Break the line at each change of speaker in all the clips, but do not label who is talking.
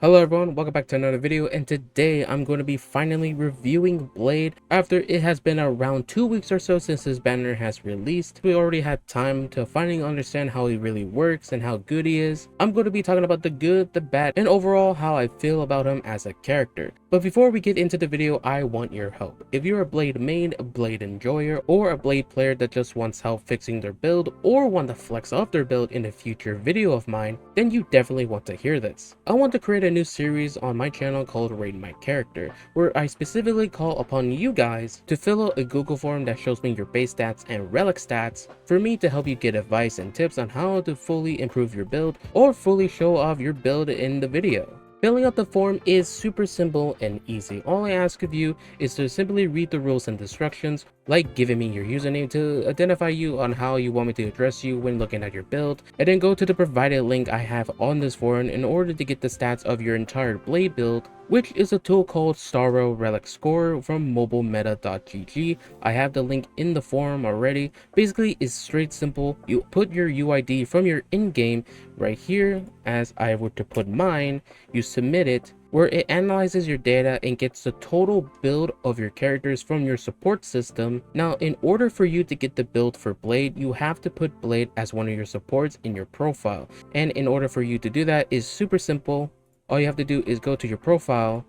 Hello everyone, welcome back to another video, and today I'm going to be finally reviewing Blade after it has been around 2 weeks or so since this banner has released. We already had time to finally understand how he really works and how good he is. I'm going to be talking about the good, the bad, and overall how I feel about him as a character. But before we get into the video, I want your help. If you're a Blade main, a Blade enjoyer, or a Blade player that just wants help fixing their build or want to flex off their build in a future video of mine, then you definitely want to hear this. I want to create a new series on my channel called Rate My Character, where I specifically call upon you guys to fill out a Google form that shows me your base stats and relic stats for me to help you get advice and tips on how to fully improve your build or fully show off your build in the video. Filling out the form is super simple and easy. All I ask of you is to simply read the rules and instructions, like giving me your username to identify you on how you want me to address you when looking at your build, and then go to the provided link I have on this forum in order to get the stats of your entire Blade build, which is a tool called Starro Relic Score from mobilemeta.gg. I have the link in the forum already. Basically, it's straight simple. You put your UID from your in-game right here, as I were to put mine, you submit it, where it analyzes your data and gets the total build of your characters from your support system. Now, in order for you to get the build for Blade, you have to put Blade as one of your supports in your profile. And in order for you to do that is super simple. All you have to do is go to your profile,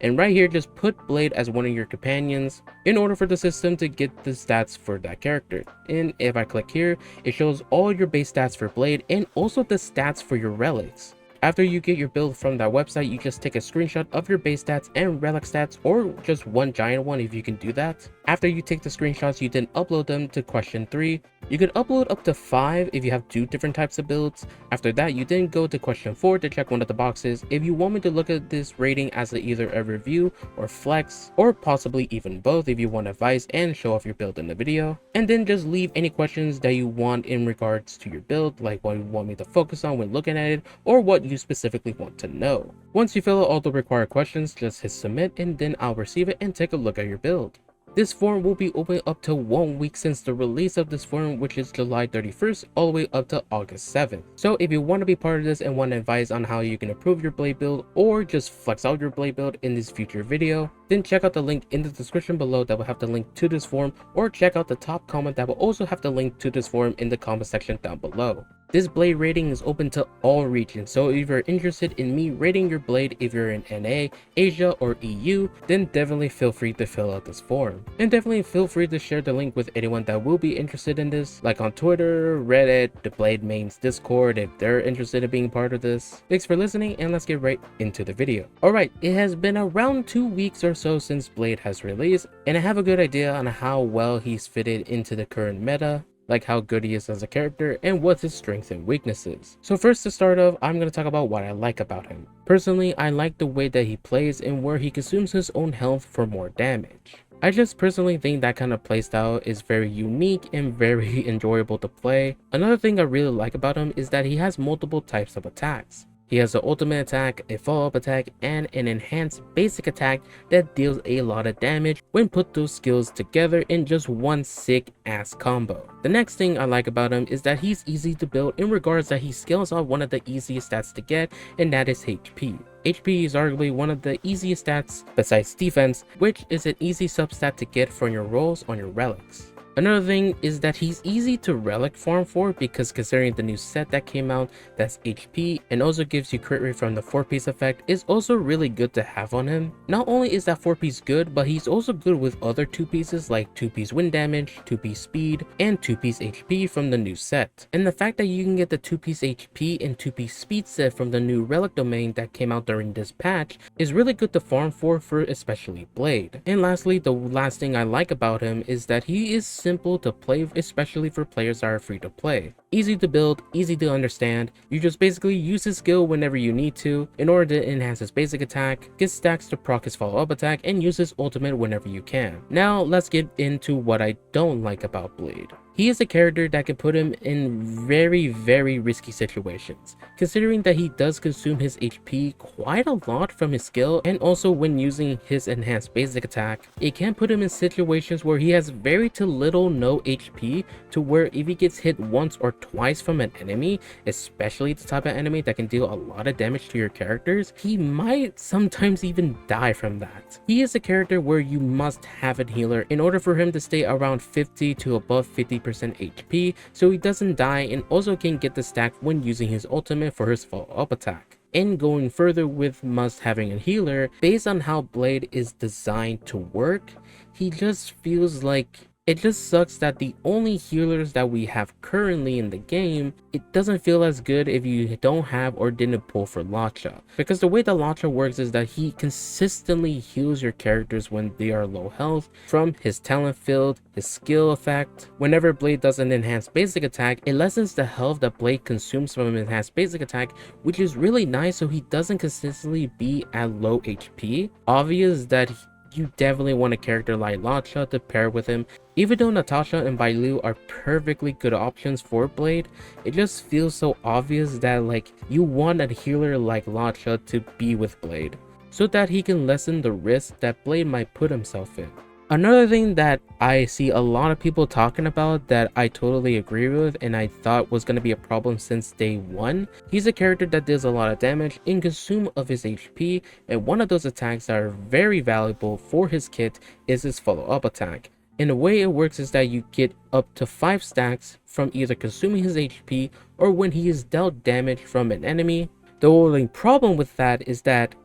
and right here just put Blade as one of your companions in order for the system to get the stats for that character. And if I click here, it shows all your base stats for Blade and also the stats for your relics. After you get your build from that website, you just take a screenshot of your base stats and relic stats, or just one giant one if you can do that. After you take the screenshots, you then upload them to question 3. You can upload up to 5 if you have 2 different types of builds. After that, you then go to question 4 to check one of the boxes if you want me to look at this rating as either a review or flex, or possibly even both if you want advice and show off your build in the video. And then just leave any questions that you want in regards to your build, like what you want me to focus on when looking at it, or what you specifically want to know. Once you fill out all the required questions, just hit submit, and then I'll receive it and take a look at your build. This forum will be open up to 1 week since the release of this forum, which is July 31st all the way up to August 7th. So if you want to be part of this and want advice on how you can improve your Blade build or just flex out your Blade build in this future video, then check out the link in the description below that will have the link to this forum, or check out the top comment that will also have the link to this forum in the comment section down below. This Blade rating is open to all regions, so if you're interested in me rating your Blade if you're in NA, Asia, or EU, then definitely feel free to fill out this form. And definitely feel free to share the link with anyone that will be interested in this, like on Twitter, Reddit, the Blade Mains Discord if they're interested in being part of this. Thanks for listening, and let's get right into the video. Alright, it has been around 2 weeks or so since Blade has released, and I have a good idea on how well he's fitted into the current meta, like how good he is as a character and what his strengths and weaknesses. So first, to start off, I'm going to talk about what I like about him. Personally, I like the way that he plays and where he consumes his own health for more damage. I just personally think that kind of playstyle is very unique and very enjoyable to play. Another thing I really like about him is that he has multiple types of attacks. He has an ultimate attack, a follow-up attack, and an enhanced basic attack that deals a lot of damage when put those skills together in just one sick ass combo. The next thing I like about him is that he's easy to build in regards that he scales off one of the easiest stats to get, and that is HP. HP is arguably one of the easiest stats besides defense, which is an easy substat to get from your rolls on your relics. Another thing is that he's easy to relic farm for, because considering the new set that came out that's HP and also gives you crit rate from the 4-piece effect is also really good to have on him. Not only is that 4-piece good, but he's also good with other 2-pieces like 2-piece wind damage, 2-piece speed, and 2-piece HP from the new set. And the fact that you can get the 2-piece HP and 2-piece speed set from the new relic domain that came out during this patch is really good to farm for especially Blade. And lastly, the last thing I like about him is that he is simple to play, especially for players that are free to play. Easy to build, easy to understand. You just basically use his skill whenever you need to in order to enhance his basic attack, get stacks to proc his follow-up attack, and use his ultimate whenever you can. Now let's get into what I don't like about Blade. He is a character that can put him in very risky situations, considering that he does consume his HP quite a lot from his skill, and also when using his enhanced basic attack, it can put him in situations where he has very to little no HP, to where if he gets hit once or twice from an enemy, especially the type of enemy that can deal a lot of damage to your characters, he might sometimes even die from that. He is a character where you must have a healer in order for him to stay around 50 to above 50% HP, so he doesn't die, and also can get the stack when using his ultimate for his follow-up attack. And going further with must having a healer, based on how Blade is designed to work, he just feels like it just sucks that the only healers that we have currently in the game, it doesn't feel as good if you don't have or didn't pull for Lacha. Because the way that Lacha works is that he consistently heals your characters when they are low health from his talent field, his skill effect. Whenever Blade does an enhanced basic attack, it lessens the health that Blade consumes from an enhanced basic attack, which is really nice so he doesn't consistently be at low HP. Obvious that you definitely want a character like Lacha to pair with him. Even though Natasha and Bailu are perfectly good options for Blade, it just feels so obvious that like you want a healer like Lacha to be with Blade, so that he can lessen the risk that Blade might put himself in. Another thing that I see a lot of people talking about that I totally agree with and I thought was going to be a problem since day one, he's a character that deals a lot of damage in consume of his HP, and one of those attacks that are very valuable for his kit is his follow-up attack. And the way it works is that you get up to 5 stacks from either consuming his HP or when he is dealt damage from an enemy. The only problem with that is that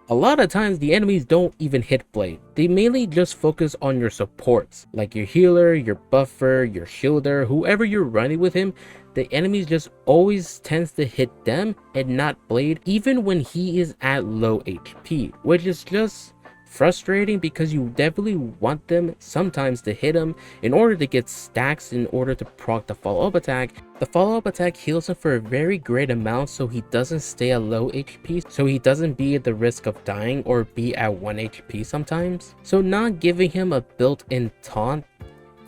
a lot of times the enemies don't even hit Blade. They mainly just focus on your supports, like your healer, your buffer, your shielder, whoever you're running with him. The enemies just always tends to hit them and not Blade, even when he is at low HP, which is just frustrating because you definitely want them sometimes to hit him in order to get stacks in order to proc the follow-up attack. The follow-up attack heals him for a very great amount so he doesn't stay at low HP, so he doesn't be at the risk of dying or be at 1 HP sometimes. So not giving him a built-in taunt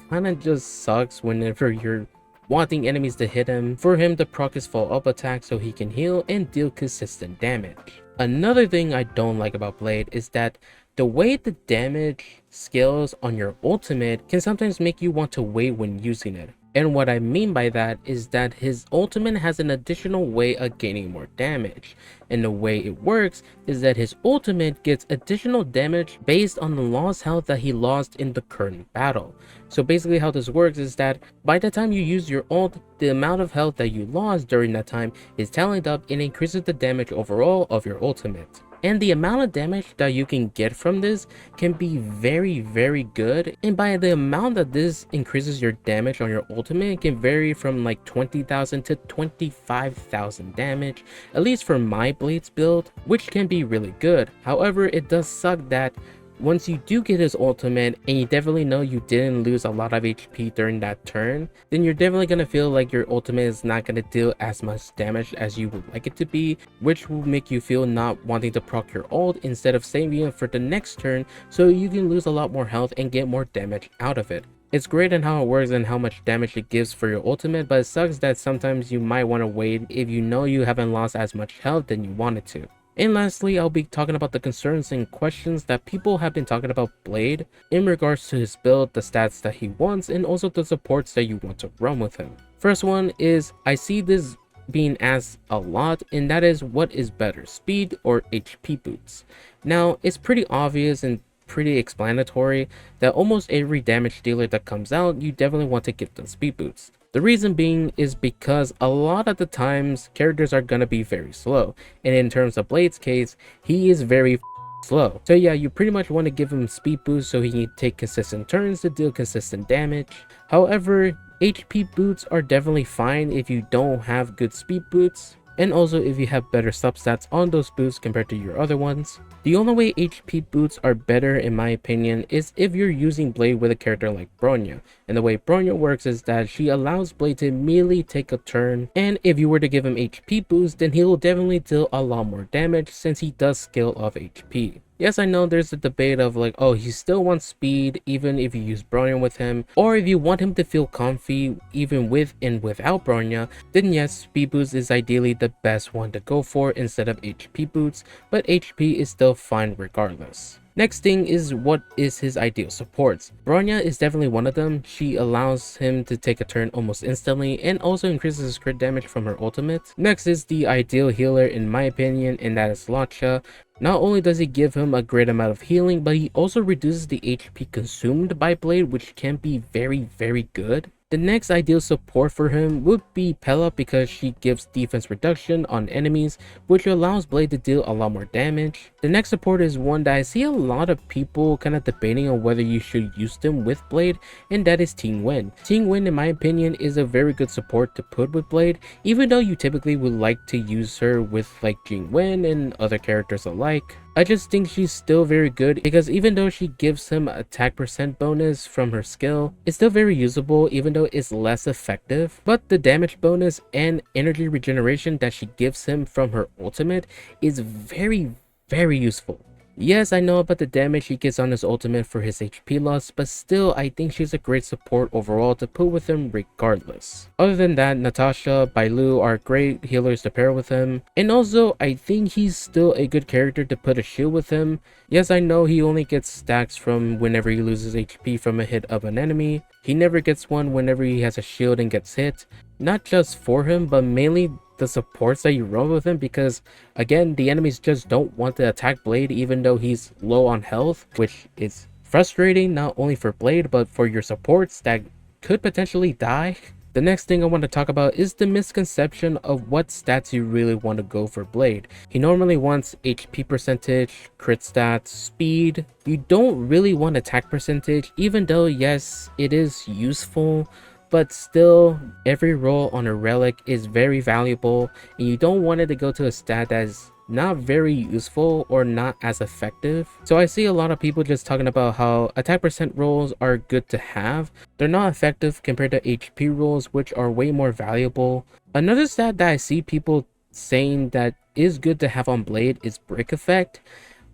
kinda just sucks whenever you're wanting enemies to hit him for him to proc his follow-up attack so he can heal and deal consistent damage. Another thing I don't like about Blade is that the way the damage scales on your ultimate can sometimes make you want to wait when using it. And what I mean by that is that his ultimate has an additional way of gaining more damage. And the way it works is that his ultimate gets additional damage based on the lost health that he lost in the current battle. So basically how this works is that by the time you use your ult, the amount of health that you lost during that time is tallied up and increases the damage overall of your ultimate. And the amount of damage that you can get from this can be very good, and by the amount that this increases your damage on your ultimate, it can vary from like 20,000 to 25,000 damage, at least for my Blades build, which can be really good. However, it does suck that once you do get his ultimate and you definitely know you didn't lose a lot of HP during that turn, then you're definitely going to feel like your ultimate is not going to deal as much damage as you would like it to be, which will make you feel not wanting to proc your ult instead of saving it for the next turn so you can lose a lot more health and get more damage out of it. It's great in how it works and how much damage it gives for your ultimate, but it sucks that sometimes you might want to wait if you know you haven't lost as much health than you wanted to. And lastly, I'll be talking about the concerns and questions that people have been talking about Blade in regards to his build, the stats that he wants, and also the supports that you want to run with him. First one is, I see this being asked a lot, and that is, what is better, speed or HP boots? Now, it's pretty obvious and pretty explanatory that almost every damage dealer that comes out, you definitely want to give them speed boots. The reason being is because a lot of the times characters are gonna be very slow, and in terms of Blade's case, he is very slow. So yeah, you pretty much want to give him speed boost so he can take consistent turns to deal consistent damage. However, HP boots are definitely fine if you don't have good speed boots, and also if you have better substats on those boots compared to your other ones. The only way HP boots are better in my opinion is if you're using Blade with a character like Bronya. And the way Bronya works is that she allows Blade to immediately take a turn, and if you were to give him HP boost, then he will definitely deal a lot more damage since he does scale off HP. Yes, I know there's a debate of like, oh, he still wants speed even if you use Bronya with him, or if you want him to feel comfy even with and without Bronya, then yes, speed boost is ideally the best one to go for instead of HP boots, but HP is still fine regardless. Next thing is, what is his ideal supports? Bronya is definitely one of them. She allows him to take a turn almost instantly and also increases his crit damage from her ultimate. Next is the ideal healer in my opinion, and that is Latcha. Not only does he give him a great amount of healing, but he also reduces the HP consumed by Blade, which can be very good. The next ideal support for him would be Pella, because she gives defense reduction on enemies, which allows Blade to deal a lot more damage. The next support is one that I see a lot of people kind of debating on whether you should use them with Blade, and that is Ting Wen. Ting Wen, in my opinion, is a very good support to put with Blade, even though you typically would like to use her with like Jing Wen and other characters alike. I just think she's still very good, because even though she gives him attack percent bonus from her skill, it's still very usable even though it's less effective. But the damage bonus and energy regeneration that she gives him from her ultimate is very useful. Yes, I know about the damage he gets on his ultimate for his HP loss, but still I think she's a great support overall to put with him regardless. Other than that, Natasha, Bailu are great healers to pair with him, and also I think he's still a good character to put a shield with him. Yes, I know he only gets stacks from whenever he loses HP from a hit of an enemy. He never gets one whenever he has a shield and gets hit. Not just for him, but mainly the supports that you run with him, because again, the enemies just don't want to attack Blade even though he's low on health, which is frustrating not only for Blade but for your supports that could potentially die. The next thing I want to talk about is the misconception of what stats you really want to go for Blade. He normally wants HP percentage, crit stats, speed. You don't really want attack percentage, even though yes, it is useful, but still every roll on a relic is very valuable, and you don't want it to go to a stat that is not very useful or not as effective. So I see a lot of people just talking about how attack percent rolls are good to have. They're not effective compared to HP rolls, which are way more valuable. Another stat that I see people saying that is good to have on Blade is break effect,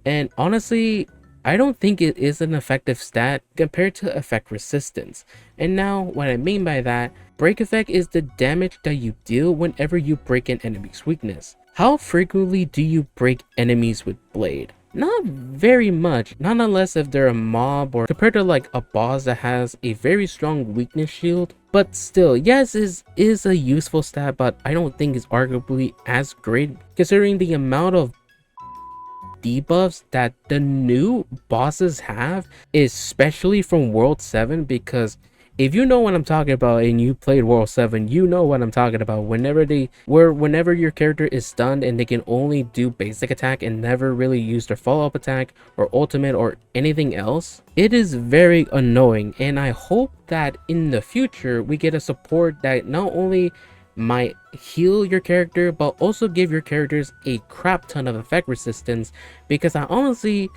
and honestly I don't think it is an effective stat compared to effect resistance. And now what I mean by that, break effect is the damage that you deal whenever you break an enemy's weakness. How frequently do you break enemies with Blade? Not very much, not unless if they're a mob or compared to like a boss that has a very strong weakness shield. But still, yes, is a useful stat, but I don't think it's arguably as great considering the amount of debuffs that the new bosses have, especially from World 7, because if you know what I'm talking about and you played World 7, you know what I'm talking about. Whenever your character is stunned and they can only do basic attack and never really use their follow-up attack or ultimate or anything else, it is very annoying. And I hope that in the future we get a support that not only might heal your character but also give your characters a crap ton of effect resistance, because I honestly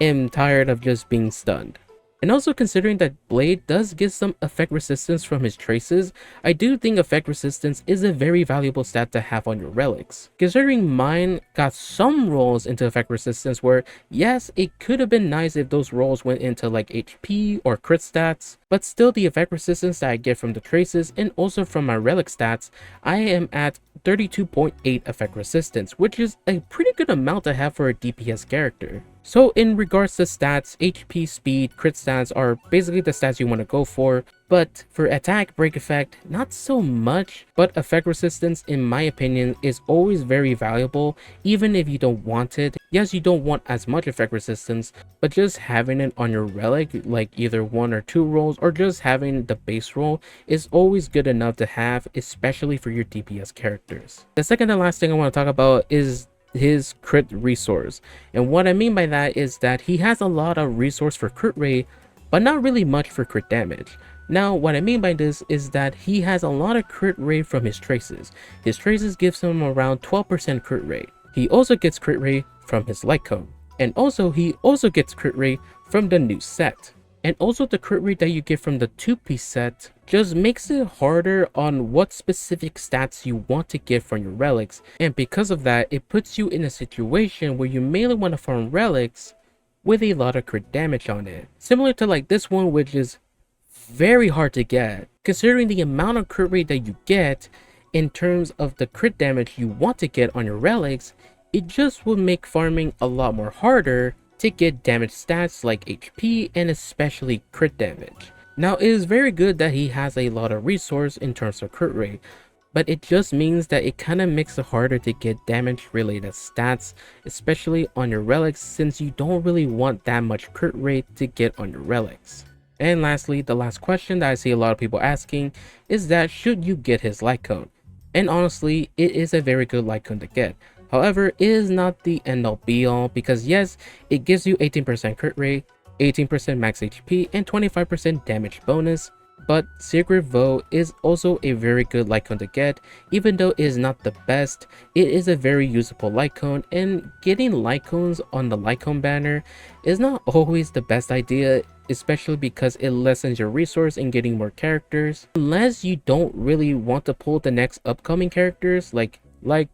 am tired of just being stunned. And also considering that Blade does get some effect resistance from his traces, I do think effect resistance is a very valuable stat to have on your relics. Considering mine got some rolls into effect resistance where yes, it could have been nice if those rolls went into like HP or crit stats, but still the effect resistance that I get from the traces and also from my relic stats, I am at 32.8 effect resistance, which is a pretty good amount to have for a DPS character. So in regards to stats, HP, speed, crit stats are basically the stats you want to go for, but for attack, break effect, not so much, but effect resistance in my opinion is always very valuable even if you don't want it. Yes, you don't want as much effect resistance, but just having it on your relic, like either 1 or 2 rolls or just having the base roll, is always good enough to have, especially for your DPS characters. The second and last thing I want to talk about is his crit resource, and what I mean by that is that he has a lot of resource for crit rate but not really much for crit damage. Now what I mean by this is that he has a lot of crit rate from his traces. His traces gives him around 12% crit rate. He also gets crit rate from his light cone, and also he also gets crit rate from the new set. And also the crit rate that you get from the 2-piece set just makes it harder on what specific stats you want to get from your relics, and because of that it puts you in a situation where you mainly want to farm relics with a lot of crit damage on it, similar to like this one, which is very hard to get considering the amount of crit rate that you get. In terms of the crit damage you want to get on your relics, it just will make farming a lot more harder to get damage stats like HP and especially crit damage. Now it is very good that he has a lot of resource in terms of crit rate, but it just means that it kind of makes it harder to get damage related stats, especially on your relics, since you don't really want that much crit rate to get on your relics. And lastly, the last question that I see a lot of people asking is that should you get his light cone? And honestly, it is a very good light cone to get. However, it is not the end all be all, because yes, it gives you 18% crit rate, 18% max HP, and 25% damage bonus. But Secret Vow is also a very good light cone to get. Even though it is not the best, it is a very usable light cone, and getting light cones on the light cone banner is not always the best idea, especially because it lessens your resource in getting more characters, unless you don't really want to pull the next upcoming characters like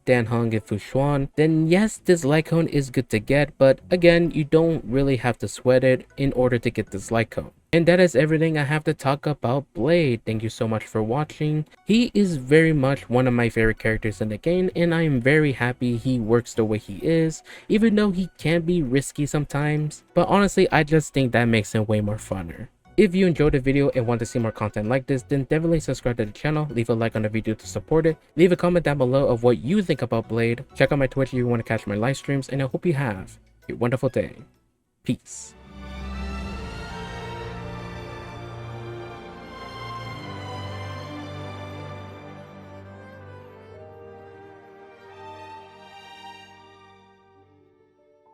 Dan Heng and Fu Xuan. Then yes, this light cone is good to get, but again, you don't really have to sweat it in order to get this light cone. And that is everything I have to talk about Blade. Thank you so much for watching. He is very much one of my favorite characters in the game, and I am very happy he works the way he is, even though he can be risky sometimes. But honestly, I just think that makes him way more funner. If you enjoyed the video and want to see more content like this, then definitely subscribe to the channel, leave a like on the video to support it, leave a comment down below of what you think about Blade, check out my Twitch if you want to catch my live streams, and I hope you have a wonderful day. Peace.